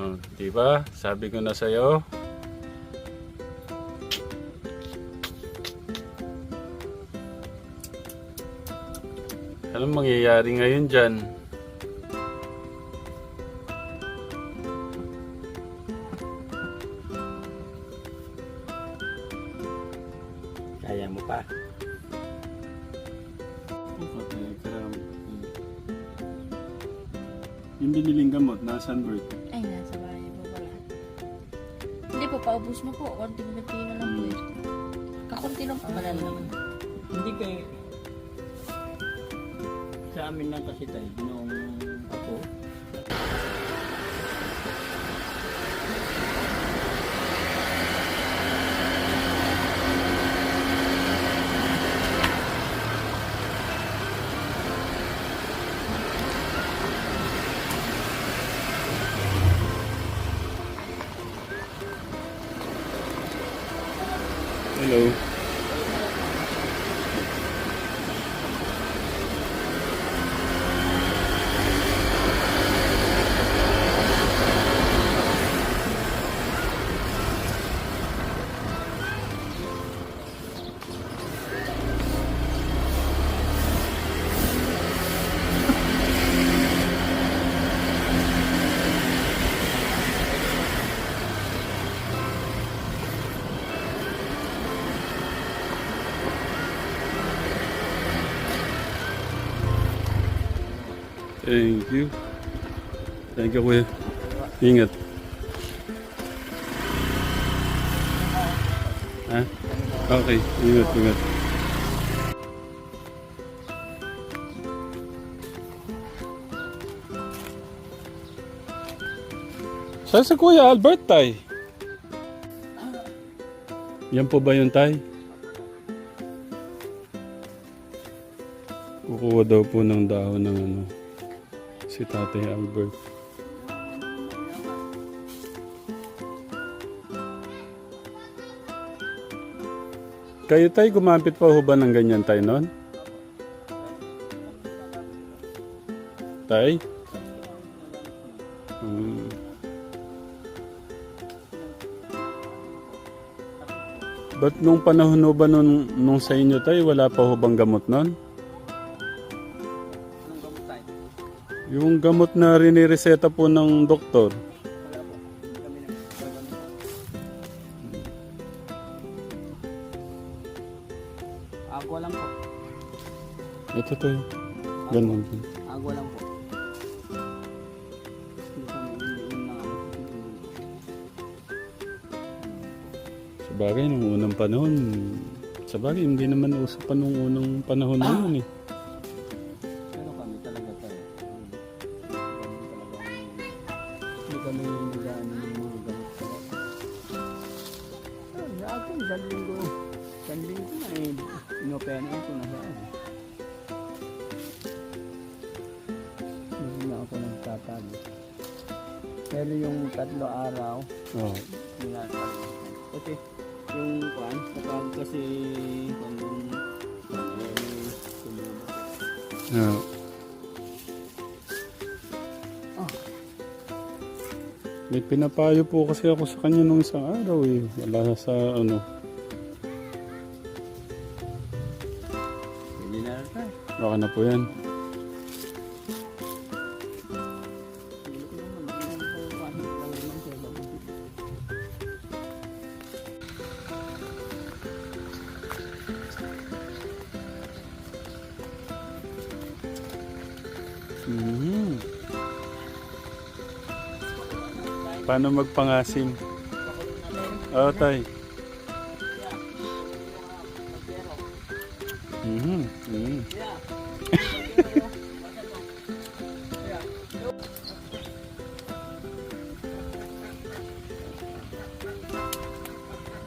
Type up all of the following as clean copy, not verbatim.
Oh, di ba? Sabi ko na sa'yo. Anong mangyayari ngayon dyan? Kaya mo pa. Yung biniling gamot, nasaan Bert? Ay, nasa bahay po pala. Hindi po, paubos na po. Konting-konti na lang po eh. Kakunti lang po. Malala naman. Hindi kayo... Sa amin lang kasi tayo, nung ako, Hello. Thank you. Thank you, kuya. Ingat. Ha? Okay, ingat, ingat. Saan si Kuya Albert, tay? Yan po ba yung tay? Kukuha daw po ng dahon ng ano. Si Tatay Albert. Kayo tay, gumamit pa ho ba ng ganyan tay noon? Tay? Ba't nung panahon ho ba nung sa inyo tay, wala pa ho bang gamot noon? Yung gamot na rinireseta po ng doktor. agwa lang po. Ito to. Ganun. Agwa lang po. Sabagay, nung unang panahon, sabagay, hindi naman uso pa nung unang panahon na yun eh. Pero kami talaga tayo. Hindi kami nagaan ng mga gamot ko. Sa akin, isang linggo na eh. Inopena ako na saan. Hindi na ako nagtatago. Pero yung 3 araw, Oh. kasi yung kwan, kapag kasi kung Yeah. May pinapayo po kasi ako sa kanya nung isang araw eh. Wala sa ano. hindi na rin. Baka na po yan. Mhm. Paano magpangasim? Oo, tay. Mhm. Mhm.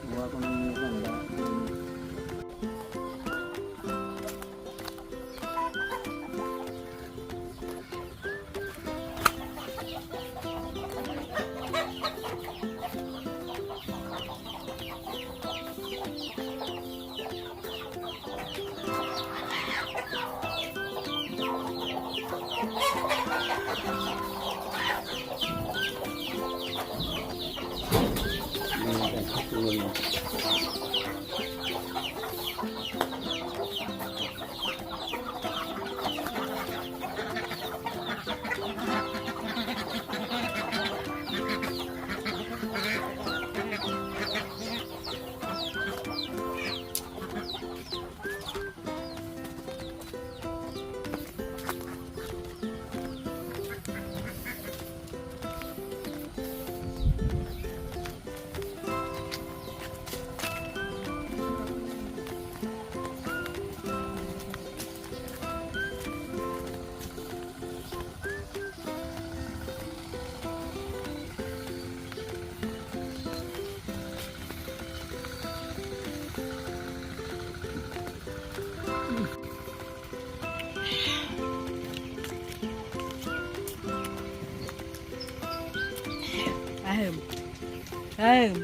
Buha ko ng ganda. Ulo. Ahem. Ahem.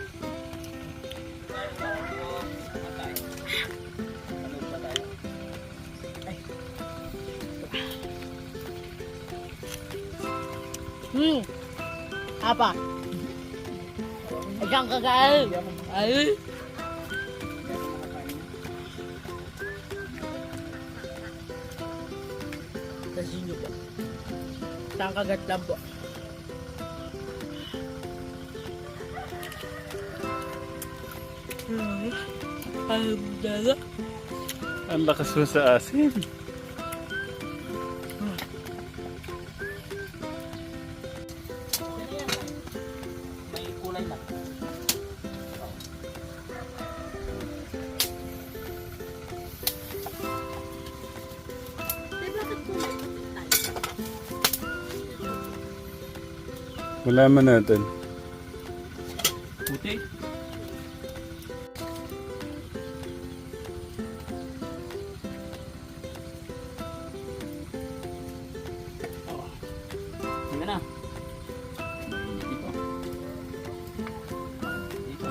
Apa? Diyan ka kain. Ay. Sa sinyo po. Saan kagat lang po. Alhamdulillah. Ang lakas mo sa asin. May kulay lang. Malaman natin. Puti. Sige na. Dito. Dito.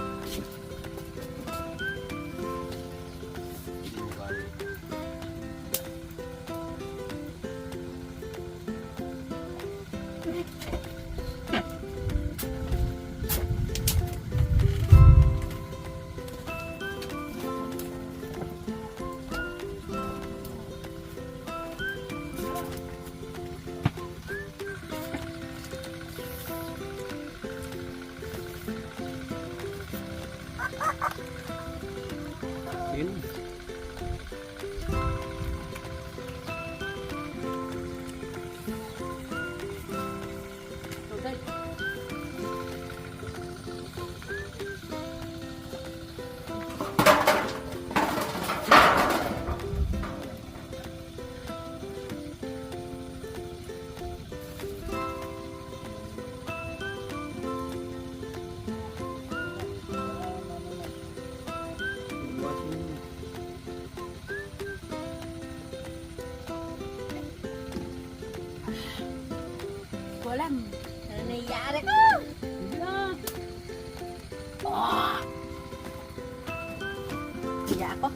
Yun. Walang. Ano nangyari ko? Oh! Hiya ako.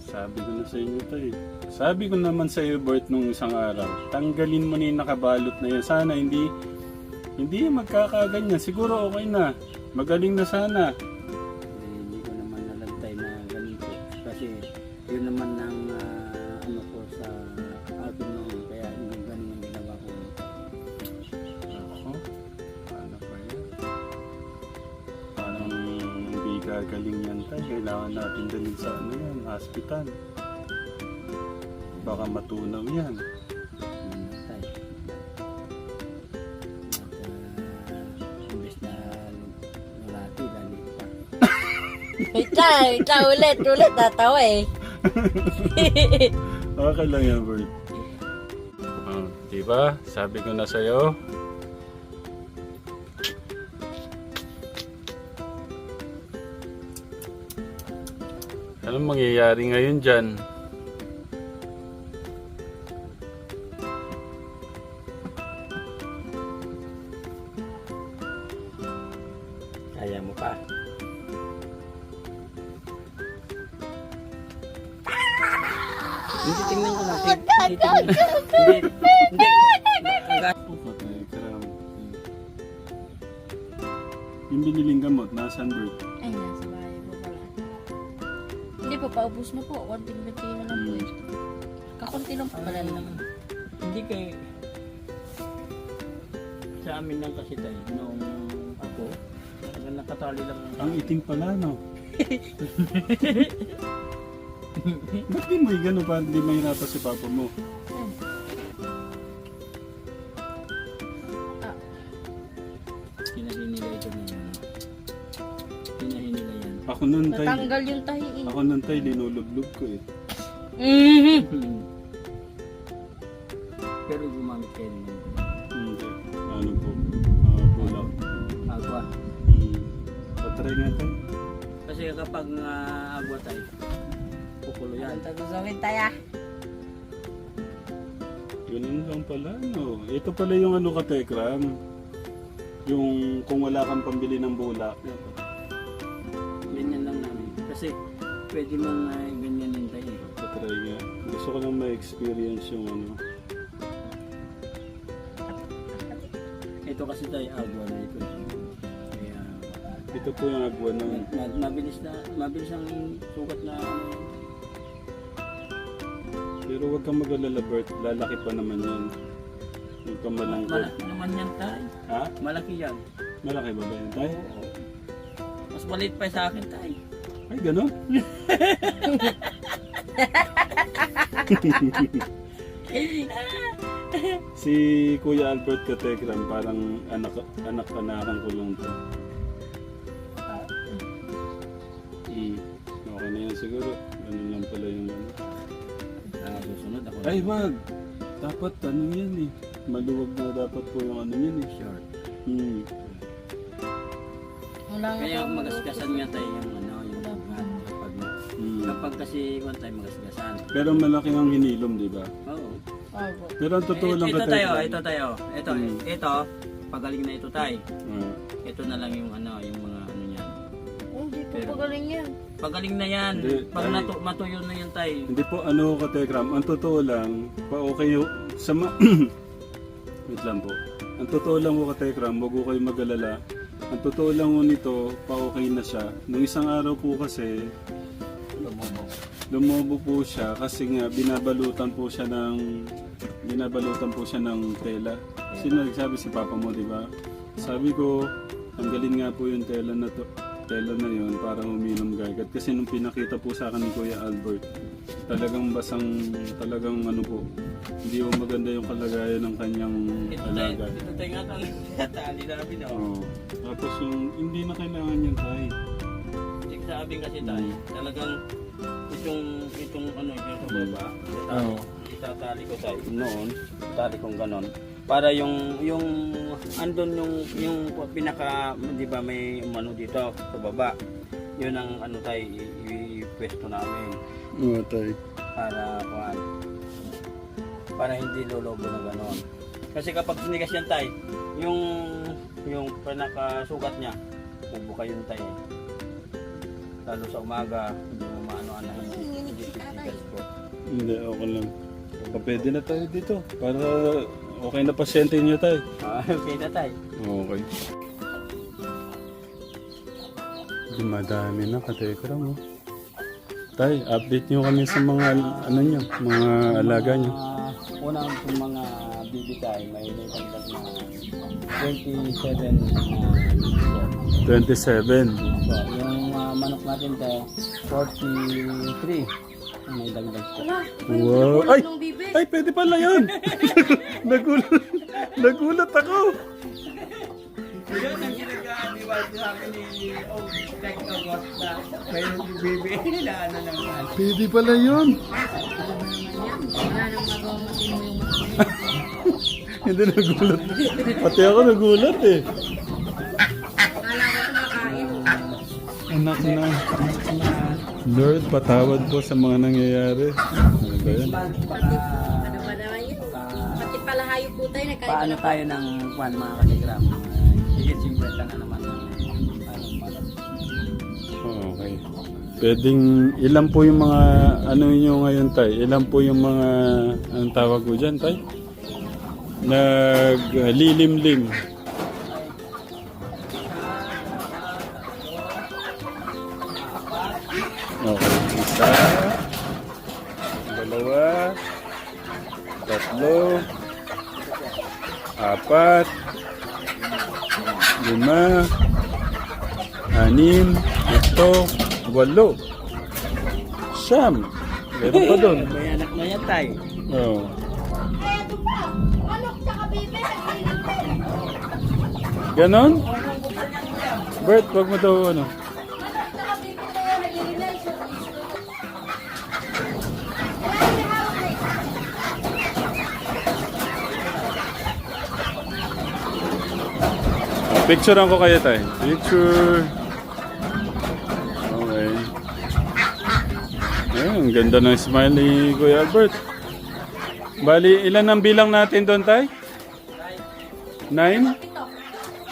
Sabi ko na sa inyo to eh. Sabi ko naman sa iyo, Bert, nung isang araw, tanggalin mo na yung nakabalot na yan. Sana hindi magkakaganyan. Siguro okay na. Magaling na sana. Hindi ko naman nalagtay na ganito. Kasi yun naman ang ano ko sa akin noon. Kaya yung ganun ang ginawa ko. Ako? Paano ba yan? Parang hindi gagaling yan tayo. Kailangan natin dalhin sa ano yan, hospital. Baka matunaw yan. Namatay. Imbes na nalati, lali pa. Ika ulit, tatawa eh. Okay lang yan, Bert. Diba? Sabi ko na sa'yo. Anong mangyayari ngayon dyan? Kaya mo pa. Hindi, tingnan ko lang. Titingnan. Hindi. Katekram. Yung biniling gamot, nasaan Bert? Ay, nasa bahay po pala. Hindi po, paubos na po. Konting-konti na lang po eh. Kakunti lang po pala naman. Hindi kay sa amin lang kasi tayo nung ako nakatali lang Ang itim pala, no? Ba't di mo gano'n pa? Hindi mahirapan si papa mo? Ayun. Ah, Hinahin nila ito na yan. Hinahin nila yan. Ako nun, tay. natanggal yung tahi eh. Ako nun, tay, linulublog ko eh. Pero gumamit kayo naman. Hindi. Ano po? Bulak. Agwa. Patry nga, tay. Kasi kapag agwa tayo, kukulo yan. Ang tagusawin tayo. Ganun lang pala, no? Ito pala yung ano ka, Tekram. Yung kung wala kang pambili ng bulak. Ganyan lang namin. Kasi pwede mong ganyanin tayo. Patry nga. Gusto ko lang ma-experience yung ano. Ito kasi tayo agwa na ito. Kaya Ito po yung agwa ng... mabilis ang sukat na Pero huwag kang mag-alala, Bert. Lalaki pa naman yan. Huwag kang malungkot. malaki naman yan tayo. Ha? Malaki yan. Malaki ba ba yan, tay? Oo. Mas maliit pa sa akin tayo. Ay, gano'n? Si Kuya Albert Katekram, parang anak-anakan ko lang to. Okay na yan siguro. Ganun lang pala yung ano. Susunod ako. Ay, wag! Dapat ano yan eh. Maluwag na dapat po yung ano yan eh. Short. Wala nga Kaya po, magasgasan nga tayo yung ano, yung kapag kasi one time magasgasan. Pero malaki ang hinilom, di ba? Oo. Opo. Pero ang totoo lang Ito tayo, Katekram. ito tayo. Ito, ito, pagaling na ito tayo. Ah. Ito na lang yung ano, yung mga ano niyan. Oh, di po Pero- pagaling yan. Pagaling na yan. Hindi, Pag tayo. matuyo na yan tayo. Hindi po ano Katekram, ang totoo lang, pa okay yung sa wait lang po. Ang totoo lang po Katekram, wag ko kayo mag-alala. Ang totoo lang po nito, pa okay na siya. Nung isang araw po kasi, lumobo po siya kasi nga binabalutan po siya ng tela. Sino nagsabi si Papa mo, di ba? Sabi ko, tanggalin nga po yung tela na yun para uminom gagat. Kasi nung pinakita po sa akin ni Kuya Albert, talagang talagang ano po, hindi po maganda yung kalagayan ng kanyang alaga. Ito tayo nga tayo. Tali namin ako. Oo. Tapos yung hindi na kailangan yung tayo. Yung sabi kasi tayo, talagang itong ano yung sa baba. Oo. Itatali ko tayo noon. Tali kong ganon. Para yung andon yung pinaka, di ba may umano dito sa baba. Yun ang ano tayo i-pwesto namin. Oo, tayo. Para hindi lolobo na ganon. Kasi kapag sinigas yan tayo, yung pinakasugat niya, bubuka yun tayo. Lalo sa umaga, hindi mo maano-ano hindi titigas po. Hindi, okay lang. Pwede na tayo dito. Para okay na pasyente niyo tayo. Okay na tayo. Okay. Dumadami na Katekram, oh. Tay, update niyo kami sa mga ano niyo, mga alaga niyo. Unang itong mga bibi tayo, may nagdagdag na 27 27. So, yung manok natin tayo, 43 ang may dagdag po. Wala. Wow. Ay! Nung bibi. Ay, pwede pala yun! Nagulat ako! Yun ang ginagawa sa akin ni like a boss na may bibi na ano naman. Pwede pala yun! Wala nang magawa matino yung Hindi nagulat. Pati ako nagulat eh. Kala ko kumakain. Anak na. Lord, patawad po sa mga nangyayari. Ano ba yan? Ano ba naman yun? Pati pala hayop po tayo nagkain. Paano tayo ng kwan mga kaligram? Higit 50 na naman ang manok. Oh, okay. Pwedeng, ilan po yung mga, ano nyo ngayon tay? Ilan po yung mga, anong tawag ko dyan tay? Naglilimlim. Okay, isa, dalawa, tatlo, apat, lima, anim, ito, walo, siyam. Meron pa doon. May anak na yan tayo. Oh. Ganon? Bert, wag mo daw ano. Picturean ko kayo tayo. Picture. Okay. Ayun, ang ganda ng smile ni Kuya Albert. Bali, ilan ang bilang natin doon tay? 9?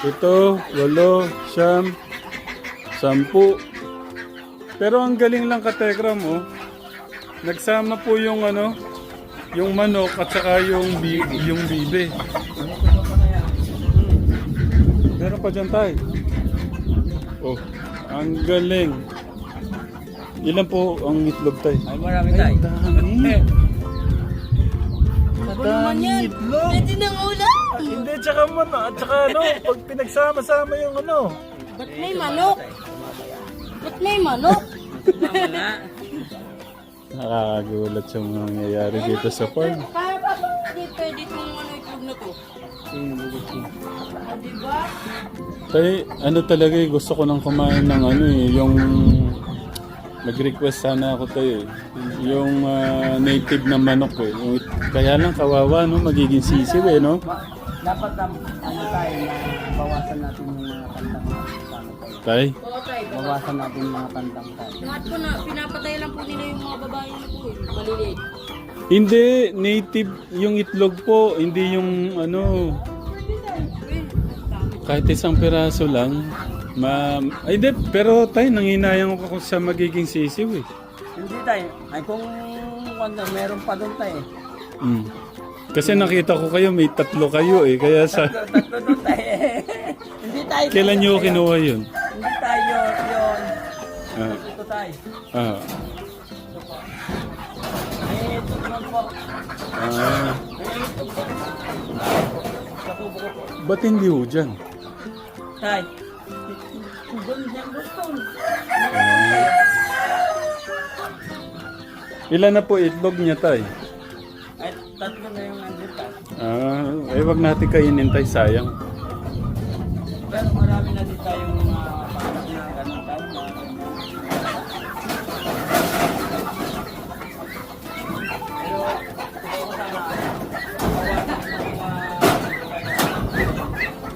7, 8, 9, 10. Pero ang galing lang katekram oh. Nagsama po yung ano, yung manok at saka yung bibe. Meron pa dyan tayo. Oh, ang galing. Ilan po ang itlog tayo? Ay, marami tayo. Dami. Madaming itlog. Pwede ng ulam. Hindi, tsaka ano, pag pinagsama-sama yung ano. Ba't may manok? Ba't may manok? Nakakagulat yung mga nangyayari dito sa farm. Kaya pa ba hindi pwede itong ano itlog na to? Diba? Tay, ano talaga eh, gusto ko nang kumain ng ano eh, yung nag-request sana ako tayo eh. Yung native na manok eh. Yung, kaya lang kawawa no, magiging sisiw eh no. Dapat ano tayo na bawasan natin yung mga tandang Tay, Oo tayo. bawasan natin yung mga tandang tayo. Lahat po na, pinapatay lang po nila yung mga babae na po eh. Maliliit. hindi, native yung itlog po, hindi yung ano, kahit isang piraso lang. Ay di, pero tay, nanginayang ako sa magiging sisiw eh. Hindi tayo. Ay kung ano, meron pa doon tayo. Mm. Kasi nakita ko kayo, may 3 kayo eh, kaya sa... Tatlo doon tayo. Hindi tayo. Kailan nyo kinuha yun? Hindi tayo yun. Ah, Ito tayo. ah, Ito naman po. ah. Ba't hindi ho dyan? Tay. Doon dyan gusto. Ilan na po itlog niya tay? Ay, tatlo na yung nandun tayo. Wag natin kainin tay, sayang. Pero marami na din tayong mga panak na ganun tayo.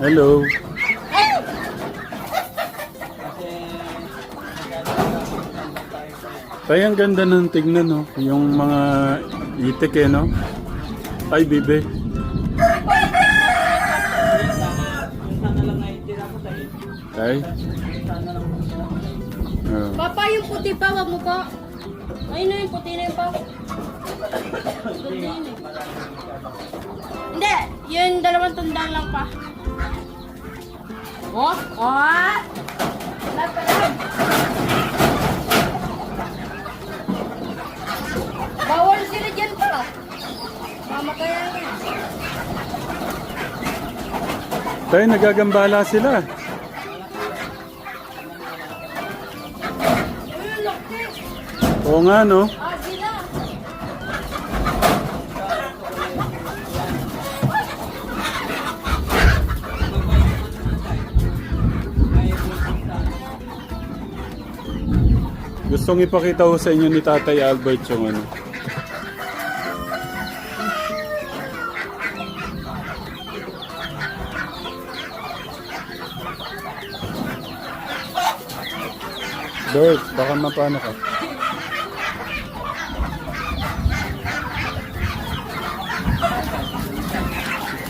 Hello. Tay, ang ganda ng tignan no, yung mga itik eh no. Ay, bibe. Sana lang naitira ko tayo. Tay. Sana lang. Papa, yung puti pa, wag mo pa. Ayun na yung puti na yun pa. Ganda yun eh. Hindi, yung 2 tundang lang pa. Oh, oh! Lahat pa lang. Bawal sila dyan pa. Mamatayan yan. Tay, nagagambala sila. Ayun, laki. Oo nga no. Ah, sila. Gustong ipakita ko sa inyo ni Tatay Albert yung ano. Bert, baka mapano ka.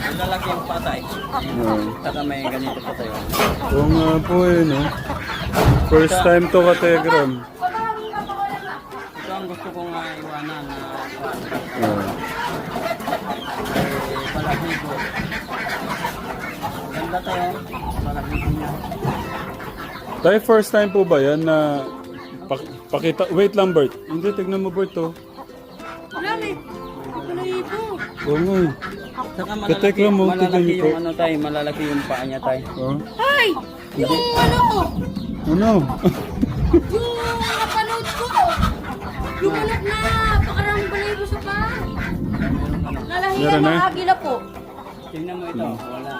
Ang lalaki yung patay. Saka may ganito pa tayo. Oo nga po eh no. First time to ka Telegram. Pagkakaroon gusto ko nga iwanan na Ah. balahibo. Ganda tayo, balahibo niya. Tayo first time po ba yan na pakita? Wait lang Bert. Hindi, tignan mo Bert to. Wala na eh. Ako na ibo. Oo nga eh. Saka Katekra mo, tignan malalaki niyo po. yung ano tayo, malalaki yung paa niya tayo. Oh. Ay! Yung ano ko. Ano? Yung napanood ko. Yung manok na pakaraming balahibo sa paa. Nalahiya Meron na? ng agila po. Tingnan mo ito, wala.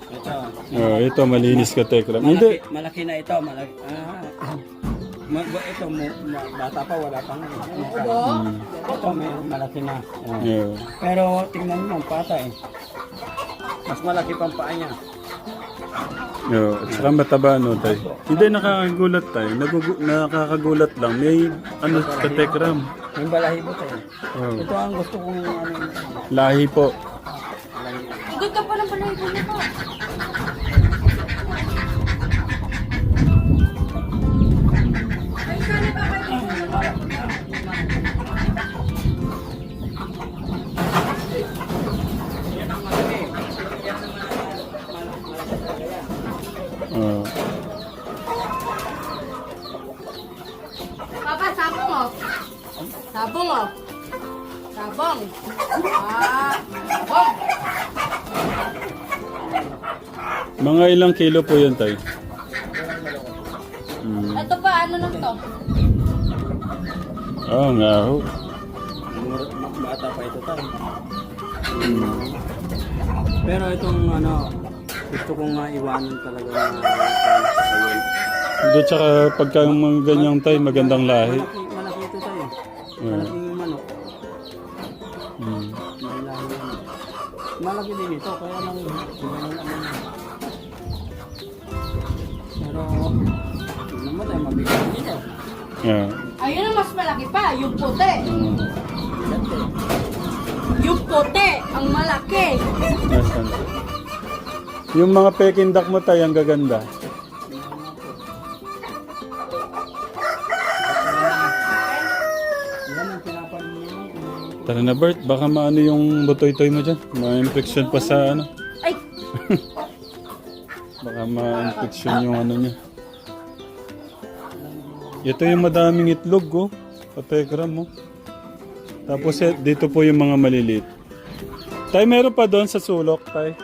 Ito. Oh, ito malinis ka Tekram. Hindi. Malaki na ito, malaki. Ito, bata pa, wala pang. Ito, may malaki na. Oh. Yeah. Pero tingnan mo, pata eh. Mas malaki pang paa niya. Yo, at saka mataba no tay. Hindi nakakagulat tay. Nakakagulat lang. May ano ka Tekram. Yung balahibo tayo. Oh. Ito ang gusto kong ano. Lahi po. Igod ka pa ng balahibo mo po. Ay, sana ba kayo? Oh. Papa, sabong oh. Sabong oh. Sabong. Sabong. Mga ilang kilo po yan tay? Ito pa, ano lang to? Oh, nga ho. Bata pa ito tayo. Pero itong ano, gusto kong nga iwanan talaga na Hindi, tsaka pagka mga ganyang tay, magandang lahi. malaki ito tayo. Malaking manok. Mm. May lahi yan. Malaki din ito, kaya lang ganun naman. Pero, tignan mo tayo, mabigat dito. Yeah. Ayun ang mas malaki pa, yung puti. Ganda eh. Yung puti, ang malaki. Nasaan? Yung mga pekindak mo tay, ang gaganda. Yan ang pinapanin mo. Tara na Bert, baka maano yung butoy-toy mo dyan. Ma-infection pa sa ano. Ay, Baka ma-infection yung ano niya. Ito yung madaming itlog oh. Kategram mo. Tapos dito po yung mga maliliit. Tay, meron pa doon sa sulok, tay.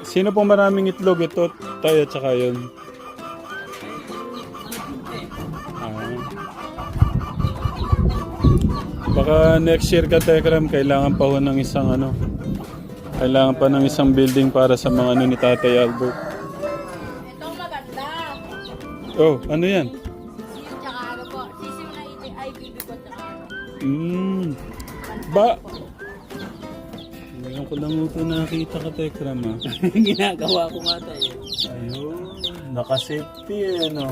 Sino pong maraming itlog? Ito, tay, at saka yun. Baka next year ka, Tekram, kailangan pa ho ng isang ano. Kailangan pa ng isang building para sa mga ano ni Tatay Albert. itong maganda. Oh, ano yan? Sisiw tsaka ano po. Sisiw na ay bibi ko tsaka ano. Ba? Ngayon ko lang ito nakita ka, Tekram, ha? Ginagawa ko nga tayo. Ayun, nakasafety eh, no?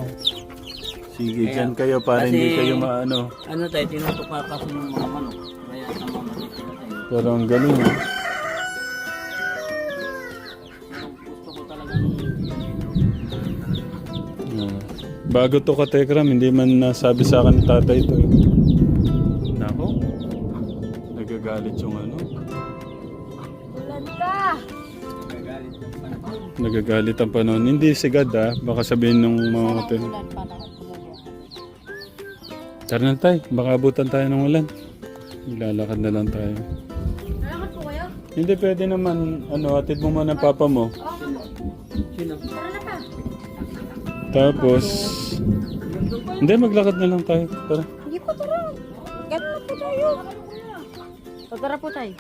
Sige, Kaya, dyan kayo para hindi kasi- kayo maano. Ano tayo, tinutupa kasi ng mga manok. Kaya namamanit na tayo. Pero ang galing, eh. Gusto ko talagang Bago to ka, Tekram, hindi man nasabi sa akin ni tatay ito, eh. Nako, nagagalit yung ano. Ulan ka. gagalit ng panahon. Nagagalit ang panon. Hindi sigad, ha? Baka sabihin ng mga hotel. Ulan pa na. Tara na tayo, baka abutan tayo ng ulan. Lalakad na lang tayo. Salamat po kayo. Hindi pwede naman, ano, atid mo muna ang papa mo. Sino? Tara na pa. Tapos, hindi, maglakad na lang tayo. Tara. Hindi po, tara. Gano'n na po tayo. Tara po tayo.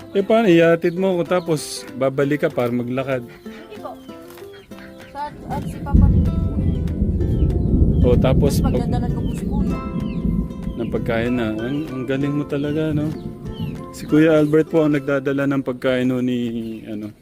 Eh paano, iatid mo ko tapos babalik ka para maglakad. Hindi po. At si Papa rin po. O tapos Pagdadalan ko po si Kuya. ng pagkain na. Ang galing mo talaga, no? Si Kuya Albert po ang nagdadala ng pagkain no, ni ano,